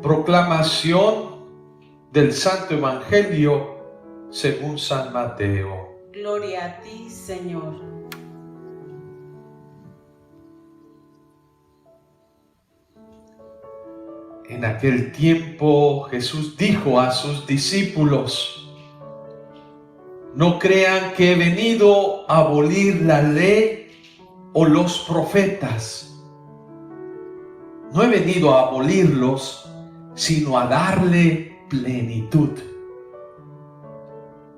Proclamación del Santo Evangelio según San Mateo. Gloria a ti, Señor. En aquel tiempo Jesús dijo a sus discípulos: no crean que he venido a abolir la ley o los profetas. No he venido a abolirlos, sino a darle plenitud.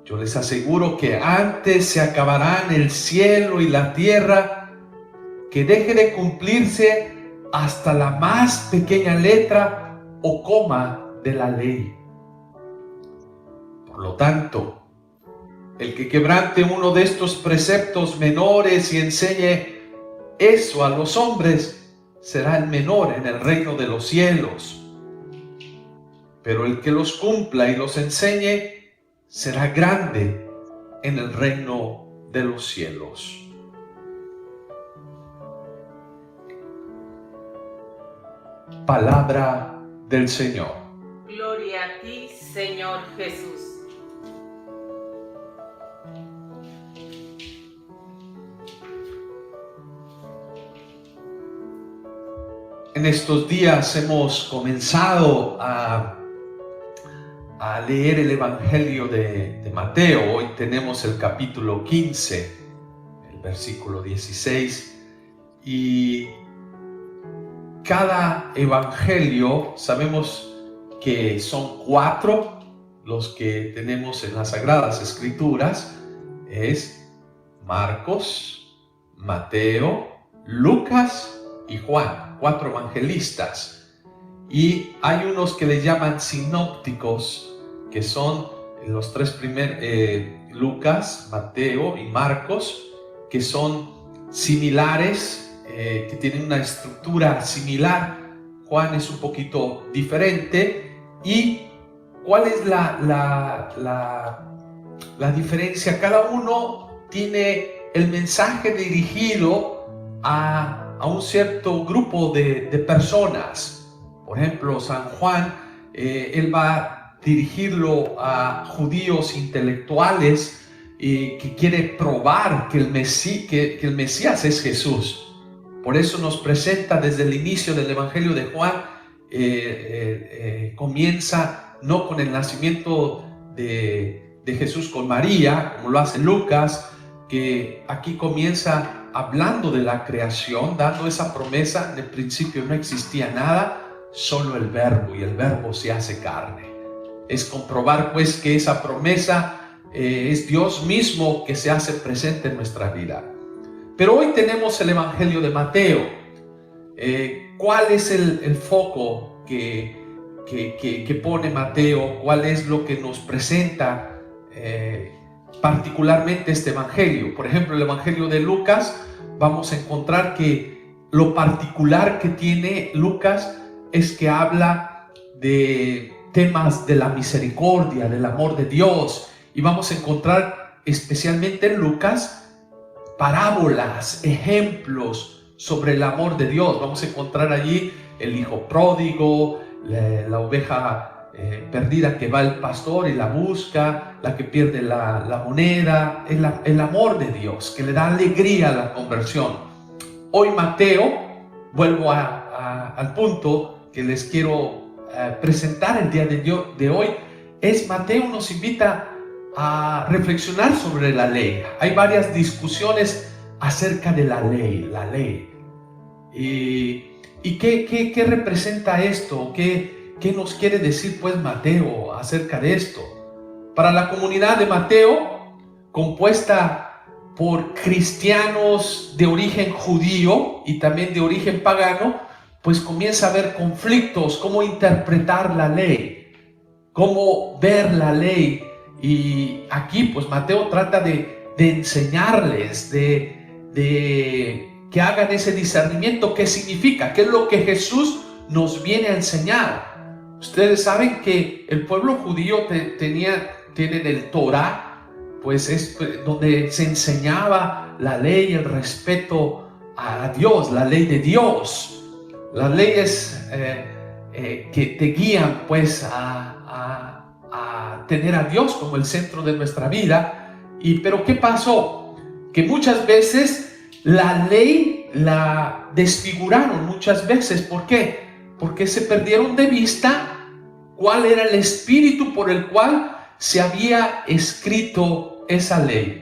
Yo les aseguro que antes se acabarán el cielo y la tierra que deje de cumplirse hasta la más pequeña letra o coma de la ley. Por lo tanto, el que quebrante uno de estos preceptos menores y enseñe eso a los hombres, será el menor en el reino de los cielos. Pero el que los cumpla y los enseñe, será grande en el reino de los cielos. Palabra del Señor. Gloria a ti, Señor Jesús. En estos días hemos comenzado a leer el Evangelio de Mateo. Hoy tenemos el capítulo 15, el versículo 16. Y cada evangelio, sabemos que son 4 los que tenemos en las Sagradas Escrituras. Es Marcos, Mateo, Lucas y Juan, 4 evangelistas. Y hay unos que le llaman sinópticos, que son los 3 primeros, Lucas, Mateo y Marcos, que son similares, que tienen una estructura similar. Juan es un poquito diferente. ¿Y cuál es la diferencia? Cada uno tiene el mensaje dirigido a un cierto grupo de personas. Por ejemplo, San Juan, él va a dirigirlo a judíos intelectuales que quiere probar que el Mesías es Jesús. Por eso nos presenta desde el inicio del Evangelio de Juan, comienza no con el nacimiento de Jesús con María, como lo hace Lucas, que aquí comienza hablando de la creación, dando esa promesa. En el principio no existía nada, solo el Verbo, y el Verbo se hace carne. Es comprobar pues que esa promesa es Dios mismo que se hace presente en nuestra vida. Pero hoy tenemos el Evangelio de Mateo. ¿Cuál es el foco que pone Mateo? ¿Cuál es lo que nos presenta particularmente este Evangelio? Por ejemplo, el Evangelio de Lucas, vamos a encontrar que lo particular que tiene Lucas es que habla de temas de la misericordia, del amor de Dios. Y vamos a encontrar especialmente en Lucas parábolas, ejemplos sobre el amor de Dios. Vamos a encontrar allí el hijo pródigo, la oveja perdida que va al pastor y la busca, la que pierde la moneda, el amor de Dios que le da alegría a la conversión. Hoy Mateo, vuelvo al punto que les quiero presentar el día de hoy, es Mateo nos invita a reflexionar sobre la ley. Hay varias discusiones acerca de la ley. ¿Y qué representa esto? ¿Qué nos quiere decir pues Mateo acerca de esto? Para la comunidad de Mateo, compuesta por cristianos de origen judío y también de origen pagano, pues comienza a haber conflictos, cómo interpretar la ley, cómo ver la ley. Y aquí pues Mateo trata de enseñarles, de que hagan ese discernimiento. ¿Qué significa? ¿Qué es lo que Jesús nos viene a enseñar? Ustedes saben que el pueblo judío tienen el Torah, pues es donde se enseñaba la ley, el respeto a Dios, la ley de Dios. Las leyes que te guían pues a tener a Dios como el centro de nuestra vida. Pero ¿qué pasó? Que muchas veces la ley la desfiguraron muchas veces. ¿Por qué? Porque se perdieron de vista cuál era el espíritu por el cual se había escrito esa ley.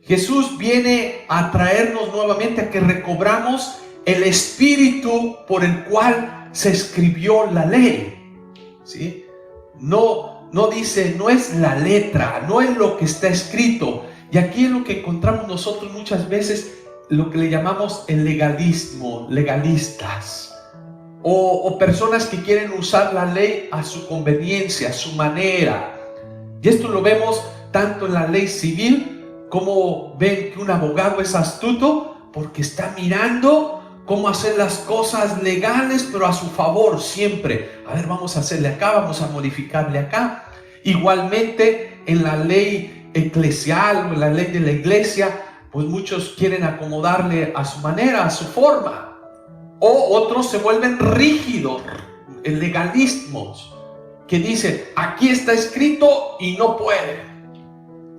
Jesús viene a traernos nuevamente a que recobramos el espíritu por el cual se escribió la ley, ¿sí? No dice, no es la letra, no es lo que está escrito. Y aquí es lo que encontramos nosotros muchas veces, lo que le llamamos el legalismo, legalistas. O personas que quieren usar la ley a su conveniencia, a su manera. Y esto lo vemos tanto en la ley civil, como ven que un abogado es astuto porque está mirando cómo hacer las cosas legales, pero a su favor siempre. A ver, vamos a hacerle acá, vamos a modificarle acá. Igualmente en la ley eclesial o en la ley de la iglesia, pues muchos quieren acomodarle a su manera, a su forma. O otros se vuelven rígidos, legalismos, que dicen, aquí está escrito y no puede.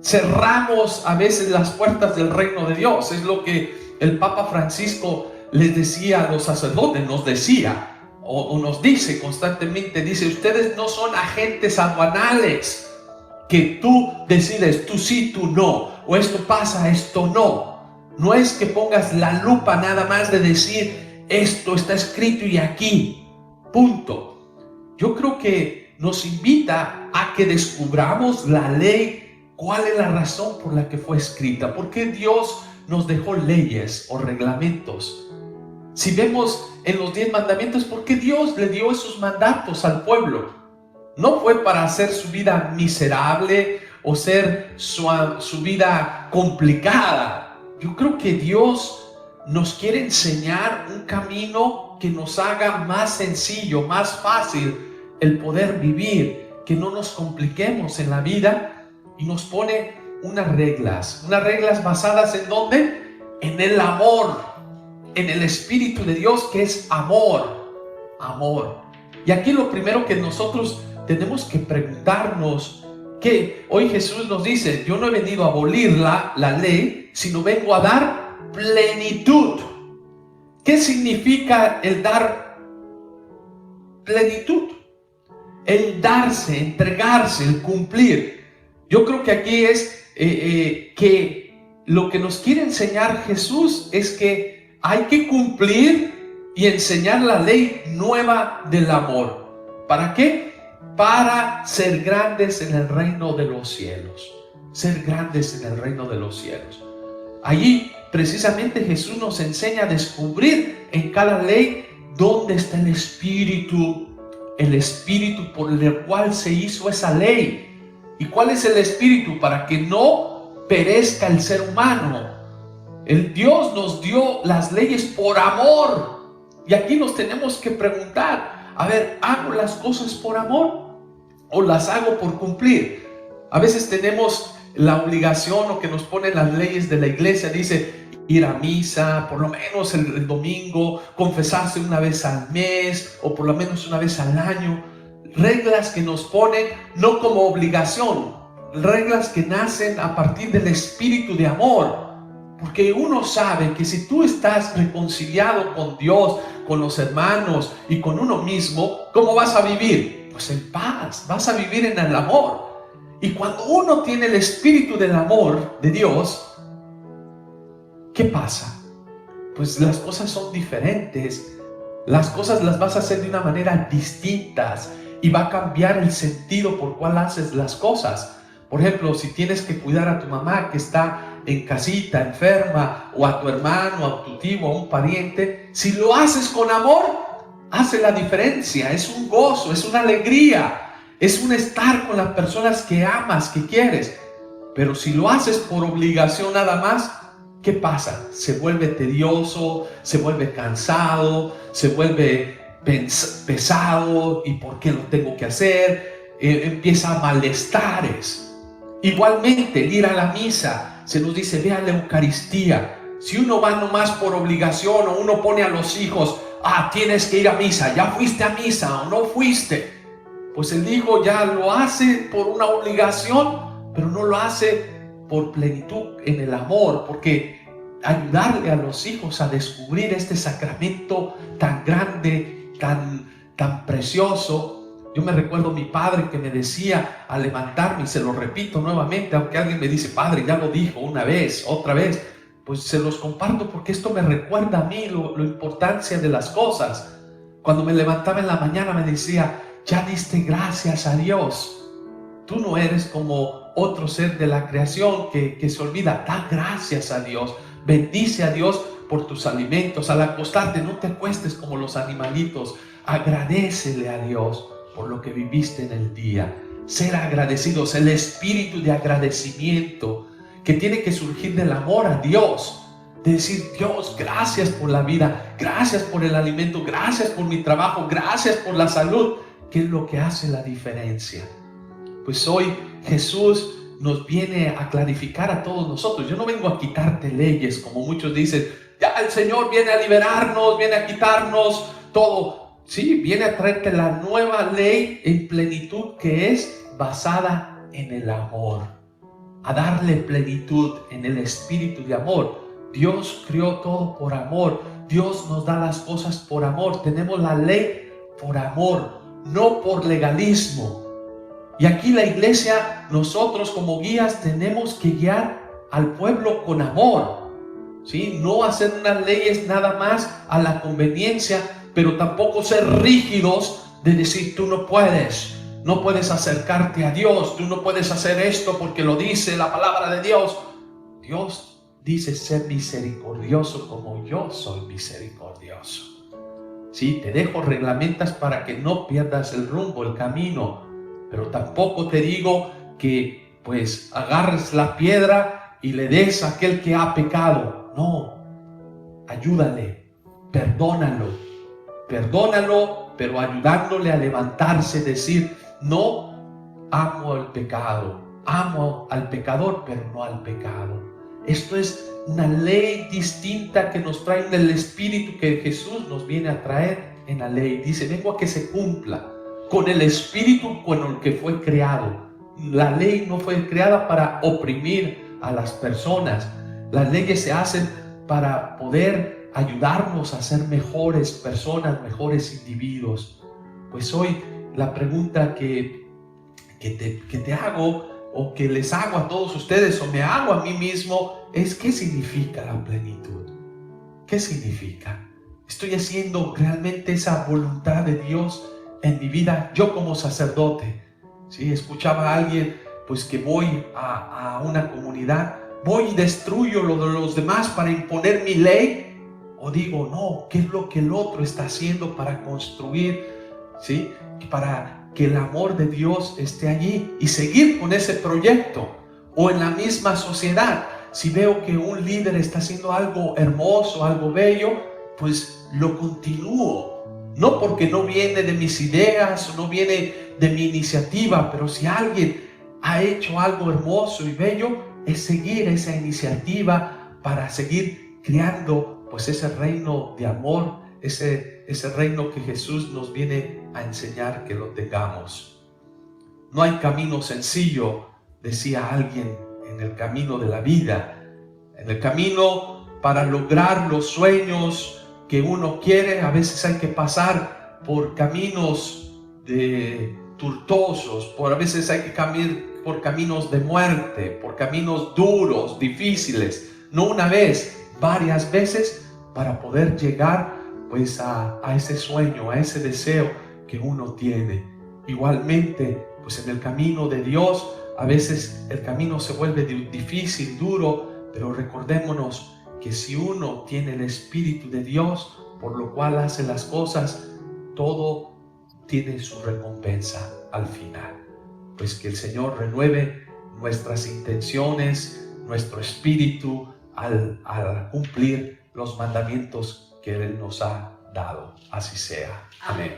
Cerramos a veces las puertas del reino de Dios. Es lo que el Papa Francisco les decía a los sacerdotes, nos decía, o nos dice constantemente, dice, ustedes no son agentes aduanales, que tú decides, tú sí, tú no, o esto pasa, esto no. No es que pongas la lupa nada más de decir, esto está escrito y aquí, punto. Yo creo que nos invita a que descubramos la ley, cuál es la razón por la que fue escrita, por qué Dios nos dejó leyes o reglamentos. Si vemos en los 10 mandamientos, ¿por qué Dios le dio esos mandatos al pueblo? No fue para hacer su vida miserable o ser su vida complicada. Yo creo que Dios nos quiere enseñar un camino que nos haga más sencillo, más fácil el poder vivir, que no nos compliquemos en la vida, y nos pone unas reglas basadas ¿en dónde? En el amor, en el Espíritu de Dios, que es amor. Y aquí lo primero que nosotros tenemos que preguntarnos, que hoy Jesús nos dice, yo no he venido a abolir la ley, sino vengo a dar plenitud. ¿Qué significa el dar plenitud? El darse, entregarse, el cumplir. Yo creo que aquí es que lo que nos quiere enseñar Jesús es que hay que cumplir y enseñar la ley nueva del amor. ¿Para qué? Para ser grandes en el reino de los cielos. Ser grandes en el reino de los cielos. Allí precisamente Jesús nos enseña a descubrir en cada ley dónde está el espíritu por el cual se hizo esa ley. ¿Y cuál es el espíritu? Para que no perezca el ser humano. El Dios nos dio las leyes por amor. Y aquí nos tenemos que preguntar, a ver, ¿hago las cosas por amor o las hago por cumplir? A veces tenemos la obligación, o que nos ponen las leyes de la iglesia, dice ir a misa por lo menos el domingo, confesarse una vez al mes o por lo menos una vez al año. Reglas que nos ponen no como obligación, reglas que nacen a partir del espíritu de amor. Porque uno sabe que si tú estás reconciliado con Dios, con los hermanos y con uno mismo, ¿cómo vas a vivir? Pues en paz, vas a vivir en el amor. Y cuando uno tiene el espíritu del amor de Dios, ¿qué pasa? Pues las cosas son diferentes. Las cosas las vas a hacer de una manera distintas y va a cambiar el sentido por cual haces las cosas. Por ejemplo, si tienes que cuidar a tu mamá que está en casita, enferma, o a tu hermano, a tu tío, a un pariente, si lo haces con amor, hace la diferencia. Es un gozo, es una alegría, es un estar con las personas que amas, que quieres. Pero si lo haces por obligación nada más, ¿qué pasa? Se vuelve tedioso, se vuelve cansado, se vuelve pesado. ¿Y por qué lo tengo que hacer? Empieza a malestares. Igualmente, el ir a la misa, se nos dice, ve a la Eucaristía. Si uno va nomás por obligación o uno pone a los hijos, tienes que ir a misa, ya fuiste a misa o no fuiste, pues el hijo ya lo hace por una obligación, pero no lo hace por plenitud en el amor, porque ayudarle a los hijos a descubrir este sacramento tan grande, tan precioso. Yo me recuerdo a mi padre que me decía al levantarme, y se lo repito nuevamente, aunque alguien me dice, padre, ya lo dijo una vez, otra vez, pues se los comparto porque esto me recuerda a mí la importancia de las cosas. Cuando me levantaba en la mañana me decía, ya diste gracias a Dios. Tú no eres como otro ser de la creación que se olvida. Da gracias a Dios. Bendice a Dios por tus alimentos. Al acostarte, no te acuestes como los animalitos. Agradécele a Dios por lo que viviste en el día. Ser agradecidos, el espíritu de agradecimiento que tiene que surgir del amor a Dios. De decir, Dios, gracias por la vida, gracias por el alimento, gracias por mi trabajo, gracias por la salud. ¿Qué es lo que hace la diferencia? Pues hoy Jesús nos viene a clarificar a todos nosotros. Yo no vengo a quitarte leyes, como muchos dicen, ya el Señor viene a liberarnos, viene a quitarnos todo. Sí, viene a traerte la nueva ley en plenitud, que es basada en el amor, a darle plenitud en el espíritu de amor. Dios creó todo por amor. Dios nos da las cosas por amor. Tenemos la ley por amor, no por legalismo. Y aquí la iglesia, nosotros como guías, tenemos que guiar al pueblo con amor, ¿sí? No hacer unas leyes nada más a la conveniencia, pero tampoco ser rígidos de decir, tú no puedes acercarte a Dios, tú no puedes hacer esto porque lo dice la palabra de Dios. Dios dice ser misericordioso como yo soy misericordioso. Sí, te dejo reglamentas para que no pierdas el rumbo, el camino, pero tampoco te digo que pues agarres la piedra y le des a aquel que ha pecado. No, ayúdale, perdónalo, pero ayudándole a levantarse, decir, no amo el pecado, amo al pecador, pero no al pecado. Esto es una ley distinta que nos trae el Espíritu, que Jesús nos viene a traer en la ley. Dice, vengo a que se cumpla con el Espíritu con el que fue creado. La ley no fue creada para oprimir a las personas. Las leyes se hacen para poder ayudarnos a ser mejores personas, mejores individuos. Pues hoy la pregunta que te hago, o que les hago a todos ustedes, o me hago a mí mismo, es ¿qué significa la plenitud? ¿Qué significa? ¿Estoy haciendo realmente esa voluntad de Dios en mi vida? Yo como sacerdote, ¿sí? Escuchaba a alguien pues que voy a una comunidad, voy y destruyo lo de los demás para imponer mi ley, o digo, no, ¿qué es lo que el otro está haciendo para construir, ¿sí? Para que el amor de Dios esté allí y seguir con ese proyecto? O en la misma sociedad, si veo que un líder está haciendo algo hermoso, algo bello, pues lo continúo. No porque no viene de mis ideas o no viene de mi iniciativa, pero si alguien ha hecho algo hermoso y bello, es seguir esa iniciativa para seguir creando pues ese reino de amor, ese reino que Jesús nos viene a enseñar que lo tengamos. No hay camino sencillo, decía alguien, en el camino de la vida. En el camino para lograr los sueños que uno quiere, a veces hay que pasar por caminos tortuosos, a veces hay que caminar por caminos de muerte, por caminos duros, difíciles, no una vez, varias veces, para poder llegar pues a ese sueño, a ese deseo que uno tiene. Igualmente, pues en el camino de Dios, a veces el camino se vuelve difícil, duro, pero recordémonos que si uno tiene el Espíritu de Dios, por lo cual hace las cosas, todo tiene su recompensa al final. Pues que el Señor renueve nuestras intenciones, nuestro espíritu al cumplir los mandamientos que Él nos ha dado. Así sea. Amén.